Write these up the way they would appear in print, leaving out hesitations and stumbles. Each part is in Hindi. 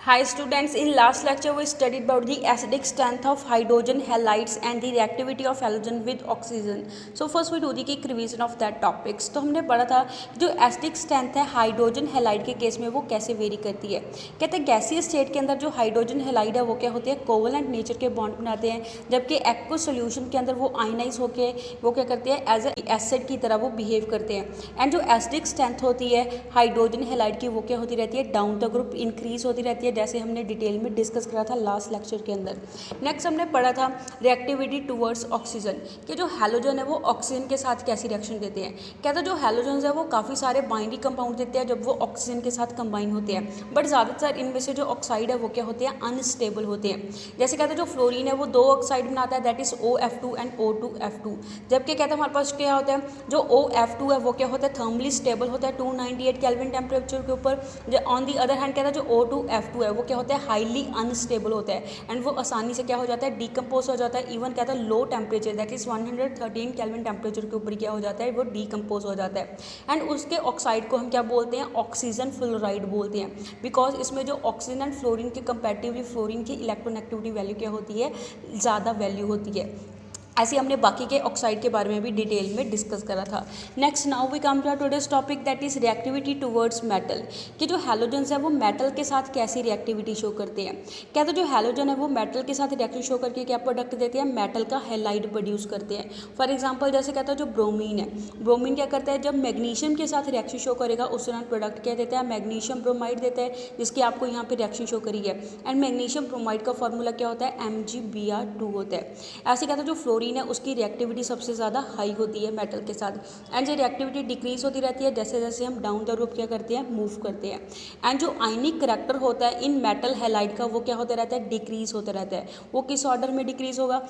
Hi students, in last lecture we studied about the acidic strength of hydrogen halides and the reactivity of halogen with oxygen. So first we do the quick revision of that topics. तो हमने पढ़ा था जो एसिडिक स्ट्रेंथ है हाइड्रोजन हेलाइड के केस में वो कैसे वेरी करती है। कहते हैं गैसीय स्टेट के अंदर जो हाइड्रोजन हेलाइड है वो क्या होती है, कोवलेंट नेचर के बॉन्ड बनाते हैं, जबकि एक्वस सोल्यूशन के अंदर वो आयनाइज होके वो क्या करते हैं, एज ए एसिड की तरह वो बिहेव करते हैं। एंड जो एसिडिक स्ट्रेंथ होती है हाइड्रोजन हेलाइड की वो क्या होती रहती है, डाउन द ग्रुप इंक्रीज होती रहती है, जैसे हमने डिटेल में डिस्कस करा था लास्ट लेक्चर के अंदर। नेक्स्ट हमने पढ़ा था रिएक्टिविटी टुवर्ड्स ऑक्सीजन कि जो हैलोजन है वो ऑक्सीजन के साथ कैसी रिएक्शन देते हैं। कहते हैं जो हैलोजन है वो काफ़ी सारे बाइंडिंग कंपाउंड देते हैं जब वो ऑक्सीजन के साथ कंबाइन होते हैं, बट ज़्यादातर इनमें से जो ऑक्साइड है वो क्या होते हैं, अनस्टेबल होते हैं। जैसे कहते हैं जो फ्लोरीन है वो दो ऑक्साइड बनाता है, that is OF2 and O2F2, जबकि कहते हैं हमारे पास क्या होता है, जो OF2 है वो क्या होता है, थर्मली स्टेबल होता है 298 केल्विन टेम्परेचर के ऊपर। ऑन दी अदर हैंड कहता है जो O2F2 है वो क्या होता है, हाईली अनस्टेबल होता है एंड वो आसानी से क्या हो जाता है, डीकम्पोज हो जाता है। इवन कहता है low temperature that is 113 kelvin temperature के ऊपर क्या हो जाता है, वो डीकम्पोज हो जाता है। एंड उसके ऑक्साइड को हम क्या बोलते हैं, ऑक्सीजन फ्लोराइड बोलते हैं, बिकॉज इसमें जो ऑक्सीजन एंड फ्लोरीन के कंपैरेटिवली फ्लोरीन की इलेक्ट्रोनेगेटिविटी वैल्यू क्या होती है, ज़्यादा वैल्यू होती है। ऐसे हमने बाकी के ऑक्साइड के बारे में भी डिटेल में डिस्कस करा था। Next now we come to today's topic that is reactivity towards metal कि जो हैलोजन्स है वो मेटल के साथ कैसी रिएक्टिविटी शो करते हैं। कहते हैं जो हैलोजन है वो मेटल के साथ रिएक्शन शो करके क्या प्रोडक्ट देते हैं, मेटल का हैलाइड प्रोड्यूस करते हैं। फॉर एग्जाम्पल जैसे कहता है जो ब्रोमीन है, ब्रोमीन क्या करता है, जब मैग्नीशियम के साथ रिएक्शन शो करेगा उस दौरान प्रोडक्ट क्या देता है, मैग्नीशियम ब्रोमाइड देता है, जिसकी आपको यहाँ पे रिएक्शन शो करी है। एंड मैग्नीशियम ब्रोमाइड का फॉर्मूला क्या होता है, MgBr2 होता है। ऐसे कहता है जो फ्लोरीन है उसकी रिएक्टिविटी सबसे ज़्यादा हाई होती है मेटल के साथ, एंड जो रिएक्टिविटी डिक्रीज होती रहती है जैसे जैसे हम डाउन द रूप क्या करते हैं, मूव करते हैं। एंड जो आयनिक करैक्टर होता है इन मेटल हैलाइड का वो क्या होता रहता है, डिक्रीज होता रहता है। वो किस ऑर्डर में डिक्रीज होगा,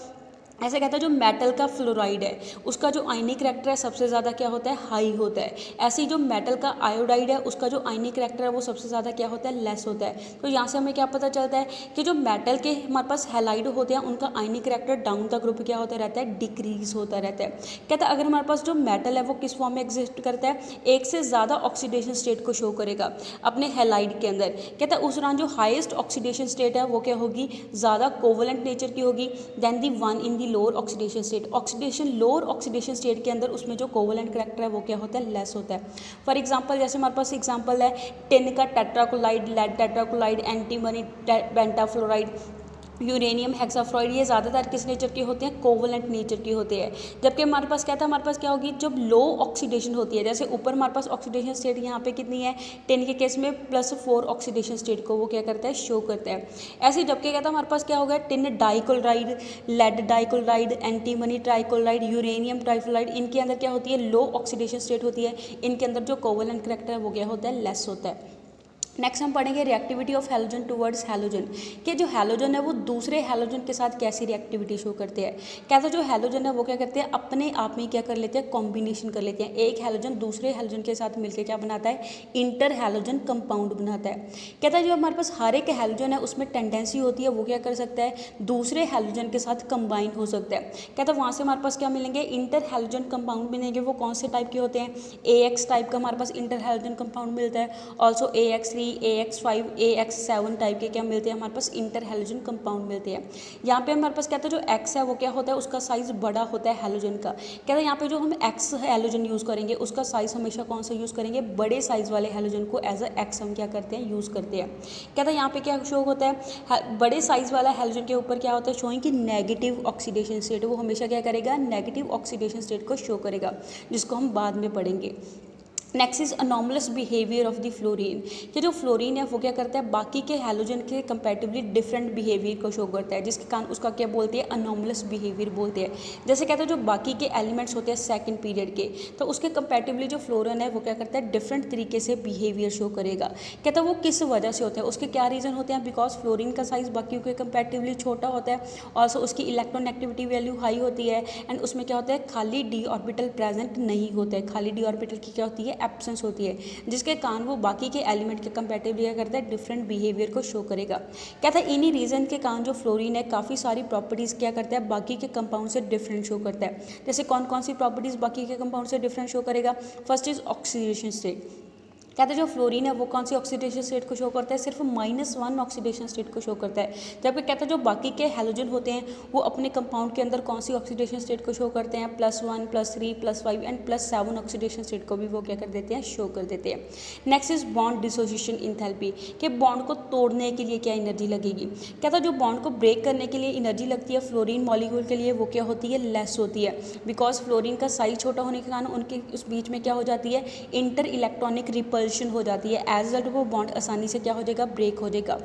ऐसे कहता है जो मेटल का फ्लोराइड है उसका जो आयनिक करैक्टर है सबसे ज़्यादा क्या होता है, हाई होता है। ऐसे ही जो मेटल का आयोडाइड है उसका जो आयनिक करैक्टर है वो सबसे ज़्यादा क्या होता है, लेस होता है। तो यहाँ से हमें क्या पता चलता है कि जो मेटल के हमारे पास हैलाइड होते हैं उनका आयनिक करैक्टर डाउन द ग्रुप क्या होता रहता है, डिक्रीज होता रहता है। कहता है अगर हमारे पास जो मेटल है वो किस फॉर्म में एग्जिस्ट करता है, एक से ज़्यादा ऑक्सीडेशन स्टेट को शो करेगा अपने हैलाइड के अंदर। कहता है उस दौरान जो हाइस्ट ऑक्सीडेशन स्टेट है वो क्या होगी, ज़्यादा कोवलेंट नेचर की होगी then the one in the lower oxidation state. Oxidation lower oxidation state के अंदर उसमें जो कोवलेंट करैक्टर है वो क्या होता है, लेस होता है। फॉर एग्जांपल जैसे हमारे पास एग्जांपल है टिन का tetrachloride, lead tetrachloride, antimony pentafluoride, uranium hexafluoride, ये ज़्यादातर किस नेचर के होते हैं, कोवलेंट नेचर के होते हैं। जबकि हमारे पास क्या था, हमारे पास क्या होगी, जब लो ऑक्सीडेशन होती है, जैसे ऊपर हमारे पास ऑक्सीडेशन स्टेट यहाँ पे कितनी है, 10 के केस में +4 ऑक्सीडेशन स्टेट को वो क्या करता है, शो करता है। ऐसे जबकि क्या था हमारे पास क्या होगा, tin dichloride, lead dichloride, antimony trichloride, uranium trifluoride, इनके अंदर क्या होती है, लो ऑक्सीडेशन स्टेट होती है। इनके अंदर जो कोवलेंट करैक्टर है वो क्या होता है, लेस होता है। नेक्स्ट हम पढ़ेंगे reactivity of halogen towards halogen कि जो हैलोजन है वो दूसरे हैलोजन के साथ कैसी रिएक्टिविटी शो करते हैं। कहते हैं जो हैलोजन है वो क्या करते हैं, अपने आप में क्या कर लेते हैं, कॉम्बिनेशन कर लेते हैं। एक हैलोजन दूसरे हैलोजन के साथ मिलकर क्या बनाता है, इंटर हैलोजन कंपाउंड बनाता है। कहता है जो हमारे पास हर एक हैलोजन है उसमें टेंडेंसी होती है वो क्या कर सकता है, दूसरे हैलोजन के साथ कंबाइन हो सकता है। कहता है वहाँ से हमारे पास क्या मिलेंगे, इंटर हैलोजन कंपाउंड मिलेंगे। वो कौन से टाइप के होते हैं, AX टाइप का हमारे पास इंटर हैलोजन कंपाउंड मिलता है। Also AX3, AX5, AX7 type के क्या मिलते हैं, हमारे पास इंटर हैलोजन कंपाउंड मिलते हैं। यहाँ पे हमारे पास कहते हैं जो X है वो क्या होता है, उसका साइज बड़ा होता है हैलोजन का। कहते हैं यहाँ पे जो हम X हैलोजन यूज़ करेंगे उसका साइज हमेशा कौन सा यूज़ करेंगे, बड़े साइज वाले हैलोजन को एज अ X हम क्या करते हैं, यूज़ करते हैं। कहते हैं यहाँ पे क्या शो होता है, बड़े साइज वाला हैलोजन के ऊपर क्या होता है, शोइंग कि नेगेटिव ऑक्सीडेशन स्टेट, वो हमेशा क्या करेगा, नेगेटिव ऑक्सीडेशन स्टेट को शो करेगा, जिसको हम बाद में पढ़ेंगे। Next is anomalous behaviour of the fluorine कि जो फ्लोरीन है वो क्या करता है, बाकी के हैलोजन के कंपैरेटिवली डिफरेंट बिहेवियर को शो करता है, जिसके कारण उसका क्या बोलते हैं, अनोमलस बिहेवियर बोलते हैं। जैसे कहते हैं जो बाकी के एलिमेंट्स होते हैं सेकंड पीरियड के, तो उसके कंपैरेटिवली जो फ्लोरीन है वो क्या करता है, डिफरेंट तरीके से बिहेवियर शो करेगा। कहता है वो किस वजह से होता है, उसके क्या रीज़न होते हैं, बिकॉज फ्लोरीन का साइज बाकियों के कंपैरेटिवली छोटा होता है, और उसकी इलेक्ट्रोनेगेटिविटी वैल्यू हाई होती है, एंड उसमें क्या होता है, खाली डी ऑर्बिटल प्रेजेंट नहीं होता है, खाली डी ऑर्बिटल की क्या होती है, एब्सेंस होती है, जिसके कारण वो बाकी के एलिमेंट के कंपैरेटिवली क्या करता है, डिफरेंट बिहेवियर को शो करेगा। कहता है इन्हीं रीजन के कारण जो फ्लोरीन है काफ़ी सारी प्रॉपर्टीज़ क्या करता है, बाकी के कंपाउंड से डिफरेंट शो करता है। जैसे कौन कौन सी प्रॉपर्टीज़ बाकी के कंपाउंड से डिफरेंट शो करेगा, फर्स्ट इज ऑक्सीडेशन स्टेट। कहते हैं जो फ्लोरीन है वो कौन सी ऑक्सीडेशन स्टेट को शो करता है, सिर्फ -1 ऑक्सीडेशन स्टेट को शो करता है। जबकि कहते हैं जो बाकी के हैलोजन होते हैं वो अपने कंपाउंड के अंदर कौन सी ऑक्सीडेशन स्टेट को शो करते हैं, +1, +3, +5 एंड +7 ऑक्सीडेशन स्टेट को भी वो क्या कर देते हैं, शो कर देते हैं। Next is bond dissociation enthalpy, कि बॉन्ड को तोड़ने के लिए क्या एनर्जी लगेगी। कहता है जो बॉन्ड को ब्रेक करने के लिए एनर्जी लगती है फ्लोरीन मॉलिक्यूल के लिए वो क्या होती है, लेस होती है, बिकॉज फ्लोरीन का साइज छोटा होने के कारण उनके उस बीच में क्या हो जाती है, इंटर इलेक्ट्रॉनिक रिपल्शन हो जाती है। एज रिजल्ट वो बॉन्ड आसानी से क्या हो जाएगा, ब्रेक हो जाएगा,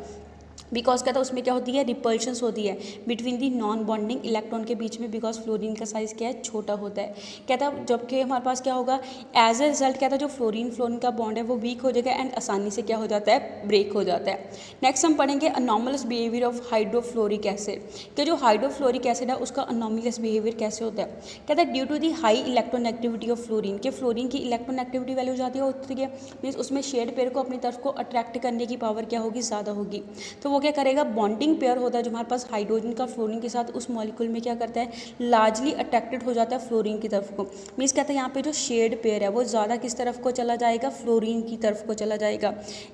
बिकॉज कहता है उसमें क्या होती है, रिपल्शंस होती है between the non bonding electron के बीच में, बिकॉज फ्लोरीन का साइज़ क्या है, छोटा होता है। कहता है जबकि हमारे पास क्या होगा, एज ए रिजल्ट कहता है जो फ्लोरीन का बॉन्ड है वो वीक हो जाएगा एंड आसानी से क्या हो जाता है, ब्रेक हो जाता है। नेक्स्ट हम पढ़ेंगे अनॉमलस बिहेवियर ऑफ हाइड्रोफ्लोरिक एसिड, कि जो हाइड्रोफ्लोरिक एसिड है उसका अनॉमलस बिहेवियर कैसे होता है। कहता है due to the high electron activity of fluorine, के फ्लोरीन की इलेक्ट्रॉन एक्टिविटी वैल्यू ज़्यादा होती है, मीन्स उसमें शेड पेयर को अपनी तरफ को अट्रैक्ट करने की पावर क्या होगी, ज़्यादा होगी। तो वो क्या करेगा, बॉन्डिंग पेयर होता है जो हमारे पास हाइड्रोजन का फ्लोरीन के साथ, उस मॉलिक्यूल में क्या करता है, लार्जली अट्रैक्टेड हो जाता है फ्लोरीन की तरफ को। मीन्स कहता है यहाँ पे जो शेड पेयर है वो ज़्यादा किस तरफ को चला जाएगा, फ्लोरीन की तरफ को चला जाएगा।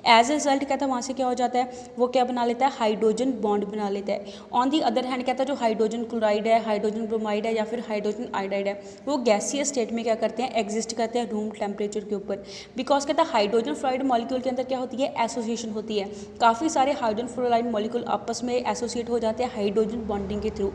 एज ए रिजल्ट कहता है वहाँ से क्या हो जाता है, वो क्या बना लेता है, हाइड्रोजन बॉन्ड बना लेता है। ऑन दी अदर हैंड कहता है जो हाइड्रोजन क्लोराइड है, हाइड्रोजन ब्रोमाइड है या फिर हाइड्रोजन आयोडाइड है, वो गैसियस स्टेट में क्या करते हैं, एग्जिस्ट करते हैं रूम टेम्परेचर के ऊपर। बिकॉज कहता है हाइड्रोजन फ्लोराइड मॉलिक्यूल के अंदर क्या होती है, एसोसिएशन होती है, काफ़ी सारे हाइड्रोजन फ्लोराइड मॉलिक्यूल आपस में एसोसिएट हो जाते हैं हाइड्रोजन बॉन्डिंग के थ्रू,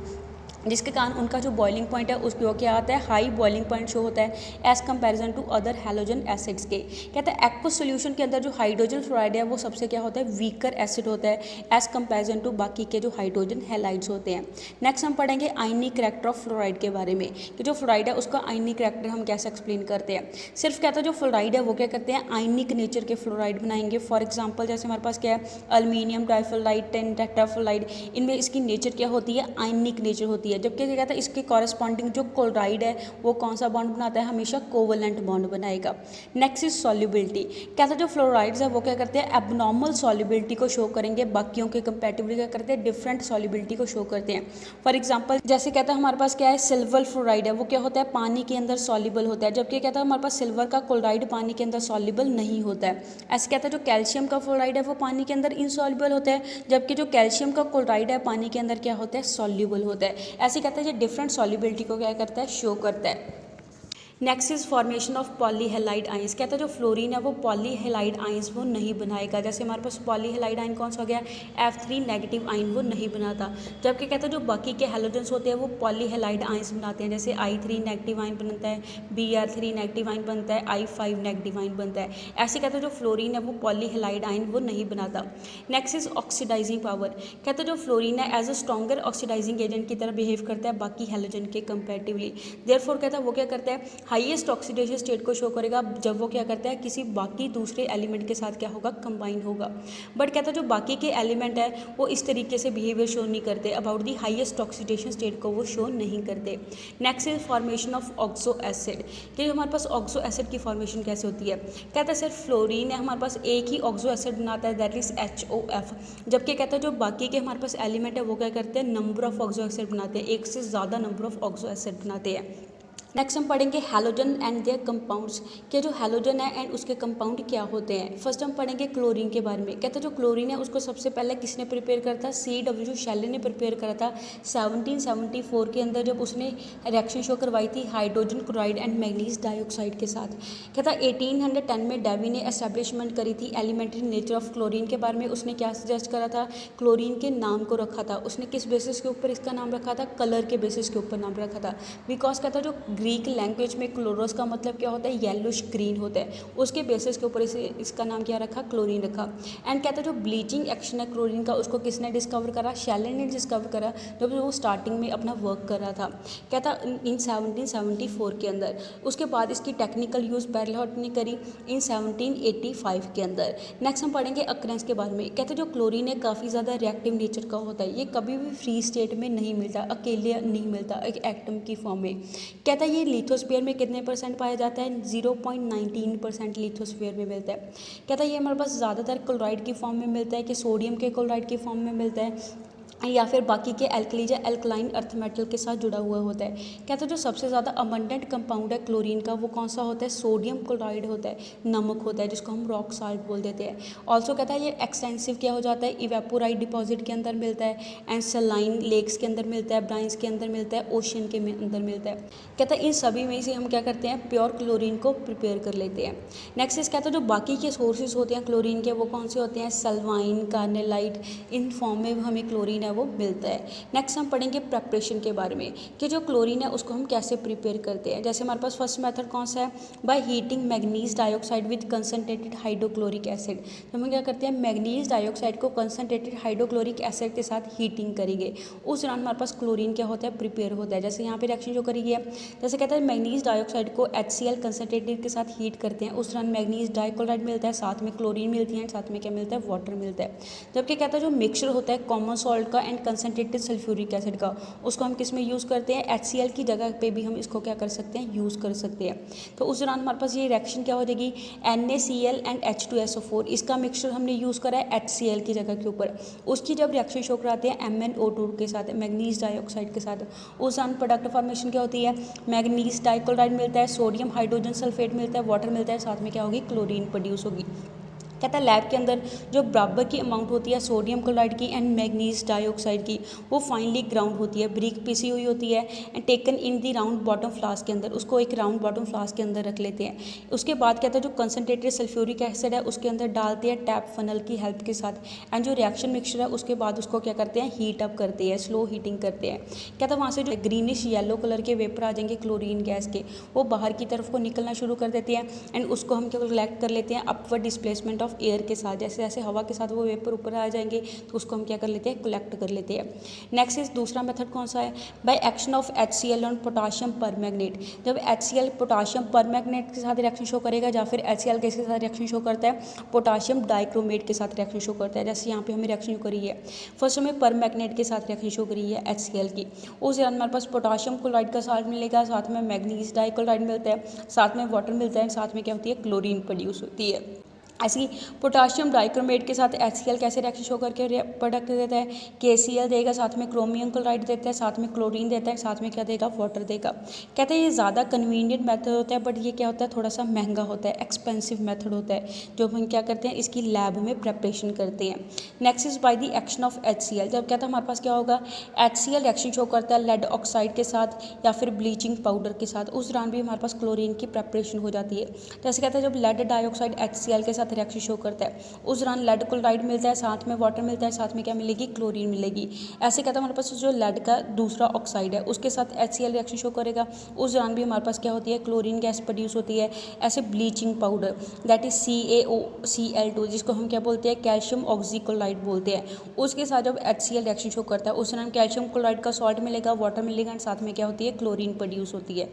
जिसके कारण उनका जो बॉइलिंग पॉइंट है उसको क्या आता है, हाई बॉइलिंग पॉइंट शो होता है as comparison to other halogen acids के। कहता है एक्वस सॉल्यूशन के अंदर जो हाइड्रोजन फ्लोराइड है वो सबसे क्या होता है, वीकर एसिड होता है एज कंपैरिजन टू बाकी के जो हाइड्रोजन हैलाइड्स होते हैं। नेक्स्ट हम पढ़ेंगे आयनिक करैक्टर ऑफ फ्लोराइड के बारे में, कि जो फ्लोराइड है उसका आयनिक करैक्टर हम कैसे एक्सप्लेन करते हैं। सिर्फ कहता है जो फ्लोराइड है वो क्या करते हैं, आयनिक नेचर के फ्लोराइड बनाएंगे। फॉर एग्जाम्पल जैसे हमारे पास क्या है, अल्मीनियम डाइफ्लोराइड, टिन टेट्राफ्लोराइड, इनमें इसकी नेचर क्या होती है, आयनिक नेचर होती है। जबकि क्या कहता है इसके कॉरेस्पॉन्डिंग जो क्लोराइड है वो कौन सा बॉन्ड बनाता है, हमेशा कोवलेंट बॉन्ड बनाएगा। नेक्स्ट इज सॉल्युबिलिटी, कहता है जो फ्लोराइड्स है वो क्या करते हैं, एबनॉर्मल सॉल्युबिलिटी को शो करेंगे, बाकियों के कंपैरेटिवली क्या करते हैं, डिफरेंट सॉल्युबिलिटी को शो करते हैं। फॉर एग्जांपल जैसे कहता है हमारे पास क्या है, सिल्वर फ्लोराइड है वो क्या होता है, पानी के अंदर सॉल्युबल होता है, जबकि कहता है हमारे पास सिल्वर का क्लोराइड पानी के अंदर सॉल्युबल नहीं होता है। ऐसे कहता है जो कैल्शियम का फ्लोराइड है वो पानी के अंदर इनसॉल्युबल होता है, जबकि जो कैल्शियम का क्लोराइड है पानी के अंदर क्या होता है, सॉल्युबल होता है। ऐसे कहता है ये डिफरेंट सॉल्युबिलिटी को क्या करता है, शो करता है। Next is formation of polyhalide ions, कहता है जो फ्लोरीन है वो पॉलीहेलाइड आइंस वो नहीं बनाएगा। जैसे हमारे पास पॉलीहेलाइड आइन कौन सा हो गया, F3 नेगेटिव आइन वो नहीं बनाता। जबकि कहता है जो बाकी के हेलोजेंस होते हैं वो पॉलीहेलाइड आइंस बनाते हैं, जैसे I3 नेगेटिव आइन बनता है, Br3 नेगेटिव आइन बनता है, I5 नेगेटिव आइन बनता है। ऐसे कहता है जो फ्लोरीन है वो पॉलीहेलाइड आइन वो नहीं बनाता। नेक्स्ट इज ऑक्सीडाइजिंग पावर, कहता है जो फ्लोरीन है as a stronger oxidising agent की तरह बिहेव करता है बाकी हेलोजन के कंपेरेटिवली। देयरफॉर कहता है वो क्या करता है, हाईएस्ट ऑक्सीडेशन स्टेट को शो करेगा जब वो क्या करता है, किसी बाकी दूसरे एलिमेंट के साथ क्या होगा, कंबाइन होगा। बट कहता है जो बाकी के एलिमेंट है वो इस तरीके से बिहेवियर शो नहीं करते, about the highest oxidation state को वो शो नहीं करते। Next is formation of oxo acid, कि हमारे पास ऑक्सो एसिड की फॉर्मेशन कैसे होती है। कहता है सिर्फ फ्लोरीन है हमारे पास एक ही ऑक्सो एसिड बनाता है, दैट इज HOF। जबकि कहता है जो बाकी के हमारे पास एलिमेंट है वो क्या करते हैं, नंबर ऑफ ऑक्सो एसिड बनाते हैं, एक से ज़्यादा नंबर ऑफ ऑक्सो एसिड बनाते हैं। नेक्स्ट हम पढ़ेंगे हैलोजन एंड देयर कंपाउंड्स, कि जो हैलोजन है एंड उसके कंपाउंड क्या होते हैं। फर्स्ट हम पढ़ेंगे क्लोरीन के बारे में। कहते हैं जो क्लोरीन है उसको सबसे पहले किसने प्रिपेयर करा था, CW शेले ने प्रिपेयर करा था 1774 के अंदर, जब उसने रिएक्शन शो करवाई थी hydrogen chloride and manganese dioxide के साथ। कहता 1810 में डेवी ने एस्टेब्लिशमेंट करी थी एलिमेंट्री नेचर ऑफ क्लोरीन के बारे में। उसने क्या सजेस्ट करा था, क्लोरीन के नाम को रखा था। उसने किस बेसिस के ऊपर इसका नाम रखा था, कलर के बेसिस के ऊपर नाम रखा था। बिकॉज कहता जो ग्रीक लैंग्वेज में क्लोरोस का मतलब क्या होता है, येलोश ग्रीन होता है, उसके बेसिस के ऊपर इसका नाम क्या रखा, क्लोरीन रखा। एंड कहता है जो ब्लीचिंग एक्शन है क्लोरीन का उसको किसने डिस्कवर करा, शेले ने डिस्कवर करा जब वो स्टार्टिंग में अपना वर्क कर रहा था। कहता इन 1774 के अंदर। उसके बाद इसकी टेक्निकल यूज़ बेरलॉट ने करी इन 1785 के अंदर। नेक्स्ट हम पढ़ेंगे अक्रेंस के बारे में। कहते जो क्लोरीन है काफ़ी ज़्यादा रिएक्टिव नेचर का होता है, ये कभी भी फ्री स्टेट में नहीं मिलता, अकेले नहीं मिलता, एक एटम की फॉर्म में। कहता है ये लिथोस्फीयर में कितने % पाया जाता है, 0.19% लिथोस्फीयर में मिलता है। कहता है ये हमारे पास ज़्यादातर क्लोराइड की फॉर्म में मिलता है कि सोडियम के क्लोराइड की फॉर्म में मिलता है। या फिर बाकी के एल्कलीज या एल्कलाइन अर्थ मेटल के साथ जुड़ा हुआ होता है। कहते हैं जो सबसे ज़्यादा अबंडेंट कंपाउंड है क्लोरीन का वो कौन सा होता है, सोडियम क्लोराइड होता है, नमक होता है जिसको हम रॉक साल्ट बोल देते हैं। ऑल्सो कहता है ये एक्सटेंसिव क्या हो जाता है, इवेपोराइट डिपॉजिट के अंदर मिलता है, एंड सलाइन लेक्स के अंदर मिलता है, ब्राइंस के अंदर मिलता है, ओशन के अंदर मिलता है। कहता है इन सभी में से हम क्या करते हैं, प्योर क्लोरीन को प्रिपेयर कर लेते हैं। नेक्स्ट इस कहता है जो बाकी के सोर्सेज होते हैं क्लोरीन के वो कौन से होते हैं, सल्वाइन, कार्नेलाइट, इन फॉर्म में हमें क्लोरीन है वो मिलता है। नेक्स्ट हम पढ़ेंगे प्रेपरेशन के बारे में कि जो क्लोरीन है उसको हम कैसे प्रिपेयर करते हैं। जैसे हमारे पास फर्स्ट मेथड कौन सा है, by heating manganese dioxide with concentrated hydrochloric acid. तो हम क्या करते हैं, मैग्नीज डाइऑक्साइड को कंसनट्रेटेड हाइड्रोक्लोरिक एसिड के साथ हीटिंग करेंगे, उस दौरान हमारे पास क्लोरीन क्या होता है, प्रिपेयर होता है। जैसे यहाँ पे रिएक्शन जो करी है, जैसे कहता है मैग्नीज डाइऑक्साइड को HCl कंसनट्रेटेड के साथ हीट करते हैं, उस दौरान मैग्नीज डाइक्लोराइड मिलता है, साथ में क्लोरीन मिलती है, साथ में क्या मिलता है, वाटर मिलता है। जबकि कहता है जो मिक्सचर होता है कॉमन सॉल्ट का एंड कंसनट्रेटेड सल्फ्यूरिक एसिड का, उसको हम किस में यूज़ करते हैं, HCl की जगह पे भी हम इसको क्या कर सकते हैं, यूज़ कर सकते हैं। तो उस दौरान हमारे पास ये रिएक्शन क्या हो जाएगी, NaCl एंड H2SO4, इसका मिक्सचर हमने यूज़ करा है HCl की जगह के ऊपर। उसकी जब रिएक्शन शो कराते हैं MnO2 के साथ, मैग्नीज डाइऑक्साइड के साथ, उस दौरान प्रोडक्ट फॉर्मेशन क्या होती है, मैग्नीज डाइक्लोराइड मिलता है, सोडियम हाइड्रोजन सल्फेट मिलता है, वाटर मिलता है, साथ में क्या होगी, क्लोरीन प्रोड्यूस होगी। कहता है लैब के अंदर जो बराबर की अमाउंट होती है सोडियम क्लोराइड की एंड मैग्नीज डाइऑक्साइड की, वो फाइनली ग्राउंड होती है, ब्रिक पीसी हुई होती है and taken in the round bottom flask के अंदर, उसको एक राउंड बॉटम फ्लास्क के अंदर रख लेते हैं। उसके बाद कहता है जो कंसनट्रेटेड सल्फ्यूरिक एसिड है उसके अंदर डालते हैं टैप फनल की हेल्प के साथ, एंड जो रिएक्शन मिक्सचर है उसके बाद उसको क्या करते हैं, हीट अप करते हैं, स्लो हीटिंग करते हैं। कहता है वहाँ से जो ग्रीनिश येलो कलर के वेपर आ जाएंगे क्लोरीन गैस के, वो बाहर की तरफ को निकलना शुरू कर देते हैं एंड उसको हम क्या कलेक्ट कर लेते हैं अपवर्ड डिस्प्लेसमेंट ऑफ एयर के साथ। जैसे जैसे हवा के साथ वो वेपर ऊपर आ जाएंगे तो उसको हम क्या कर लेते हैं, कलेक्ट कर लेते हैं। नेक्स्ट इज दूसरा मेथड कौन सा है, by action of HCl on potassium permanganate. जब HCl पोटाशियम परमैंगनेट के साथ रिएक्शन शो करेगा या फिर HCl किसके साथ रिएक्शन शो करता है, पोटाशियम डाइक्रोमेट के साथ रिएक्शन शो करता है। जैसे यहाँ पे हमें रिएक्शन करी है, फर्स्ट हमें परमैंगनेट के साथ रिएक्शन शो करी है HCl की, उस दौरान हमारे पास पोटाशियम क्लोराइड का साल्ट मिलेगा, साथ में मैग्नीज डाइक्लोराइड मिलता है, साथ में वाटर मिलता है, साथ में क्या होती है, क्लोरीन प्रोड्यूस होती है। ऐसी पोटाशियम डाइक्रोमेट के साथ HCl कैसे रिएक्शन शो करके प्रोडक्ट देता है, KCl देगा, साथ में क्रोमियम क्लोराइड देता है, साथ में क्लोरीन देता है, साथ में क्या देगा, वाटर देगा। कहते हैं ये ज़्यादा कन्वीनियंट मेथड होता है, बट ये क्या होता है, थोड़ा सा महंगा होता है, एक्सपेंसिव मेथड होता है, जो हम क्या करते हैं, इसकी लैब में प्रेपरेशन करते हैं। Next is by the action of HCl। जब कहता है हमारे पास क्या होगा, HCl रिएक्शन शो करता है लेड ऑक्साइड के साथ या फिर ब्लीचिंग पाउडर के साथ, उस दौरान भी हमारे पास क्लोरीन की प्रेपरेशन हो जाती है। जैसे कहते हैं जब लेड डाइऑक्साइड HCl के साथ रिएक्शन शो करता है, उस दौरान लेड क्लोराइड मिलता है, साथ में वाटर मिलता है, साथ में क्या मिलेगी, क्लोरीन मिलेगी। ऐसे कहता है हमारे पास जो लेड का दूसरा ऑक्साइड है उसके साथ HCl रिएक्शन शो करेगा, उस दौरान भी हमारे पास क्या होती है, क्लोरीन गैस प्रोड्यूस होती है। ऐसे bleaching powder that is CaOCl2, जिसको हम क्या बोलते हैं, कैल्शियम ऑक्सीक्लोराइड बोलते हैं, उसके साथ जब HCl रिएक्शन शो करता है उस दौरान कैल्शियम क्लोराइड का सॉल्ट मिलेगा, वाटर मिलेगा, एंड साथ में क्या होती है, क्लोरीन प्रोड्यूस होती है।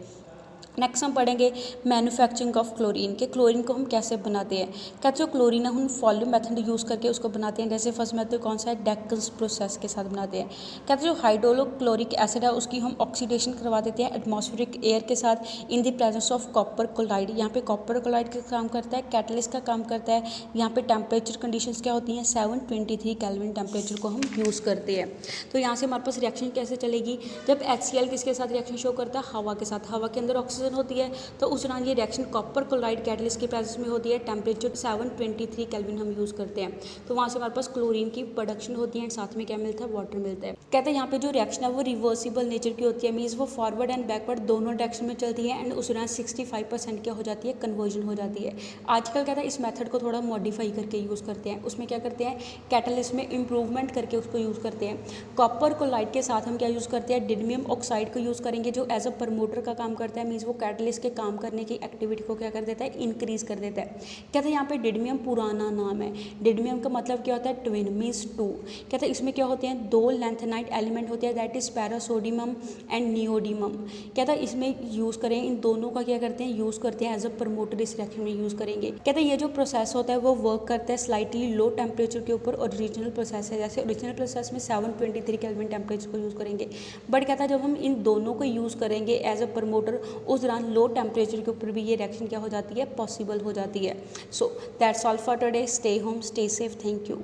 नेक्स्ट हम पढ़ेंगे मैन्युफैक्चरिंग ऑफ क्लोरीन के क्लोरीन को हम कैसे बनाते हैं। कहते जो क्लोरीन है हम फॉलो मेथड यूज़ करके उसको बनाते हैं। जैसे फर्स्ट मेथड कौन सा है, डेक्कन्स प्रोसेस के साथ बनाते हैं। कहते जो हाइड्रोक्लोरिक एसिड है उसकी हम ऑक्सीडेशन करवा देते हैं एटमॉस्फेरिक एयर के साथ in the presence of copper chloride. यहाँ पे कॉपर क्लोराइड का काम करता है, कैटलिस्ट का काम करता है। यहाँ पे टेम्परेचर कंडीशंस क्या होती हैं, 723 केल्विन टेम्परेचर को हम यूज़ करते हैं। तो यहाँ से हमारे पास रिएक्शन कैसे चलेगी, जब HCl किसके साथ रिएक्शन शो करता है, हवा के साथ, हवा के अंदर ऑक्सीजन होती है, तो उस दौरान ये रिएक्शन कॉपर क्लोराइड कैटलिस्ट के प्रेजेंस में होती है। टेम्परेचर 723 केल्विन हम यूज़ करते हैं, तो वहाँ से हमारे पास क्लोरीन की प्रोडक्शन होती है एंड साथ में क्या मिलता है, वाटर मिलता है। कहते हैं यहाँ पे जो रिएक्शन है वो रिवर्सिबल नेचर की होती है, मीन्स वो फॉरवर्ड एंड बैकवर्ड दोनों डायरेक्शन में चलती है एंड उस दौरान 65% क्या हो जाती है, कन्वर्जन हो जाती है। आजकल कहता है इस मेथड को थोड़ा मॉडिफाई करके यूज़ करते हैं, उसमें क्या करते हैं, कैटलिस्ट में इंप्रूवमेंट करके उसको यूज़ करते हैं। कॉपर क्लोराइड के साथ हम क्या यूज़ करते हैं, डिडमियम ऑक्साइड को यूज़ करेंगे, जो एज अ प्रमोटर का काम करता है, मीन्स वो कैटलिस्ट के काम करने की एक्टिविटी को क्या कर देता है, इंक्रीज कर देता है। कहते हैं यहाँ पे डिडमियम पुराना नाम है, डिडमियम का मतलब क्या होता है, ट्विन मीन्स टू। कहते हैं इसमें क्या होते हैं, दो लैंथेनाइट एलिमेंट होते हैं, दैट इज पैरासोडियम एंड नियोडियम। कहता है इसमें यूज़ करें, इन दोनों का क्या करते हैं, यूज़ करते हैं एज अ प्रमोटर, इस रिएक्शन में यूज़ करेंगे। कहते हैं ये जो प्रोसेस होता है वो वर्क करता है स्लाइटली लो टेम्परेचर के ऊपर, ओरिजिनल प्रोसेस है, जैसे ओरिजिनल प्रोसेस में 723 केल्विन टेम्परेचर को यूज़ करेंगे, बट कहता है जब हम इन दोनों को यूज़ करेंगे एज अ प्रमोटर, उस दौरान लो टेम्परेचर के ऊपर भी ये रिएक्शन क्या हो जाती है, पॉसिबल हो जाती है। So that's all for today, stay home, stay safe, thank you.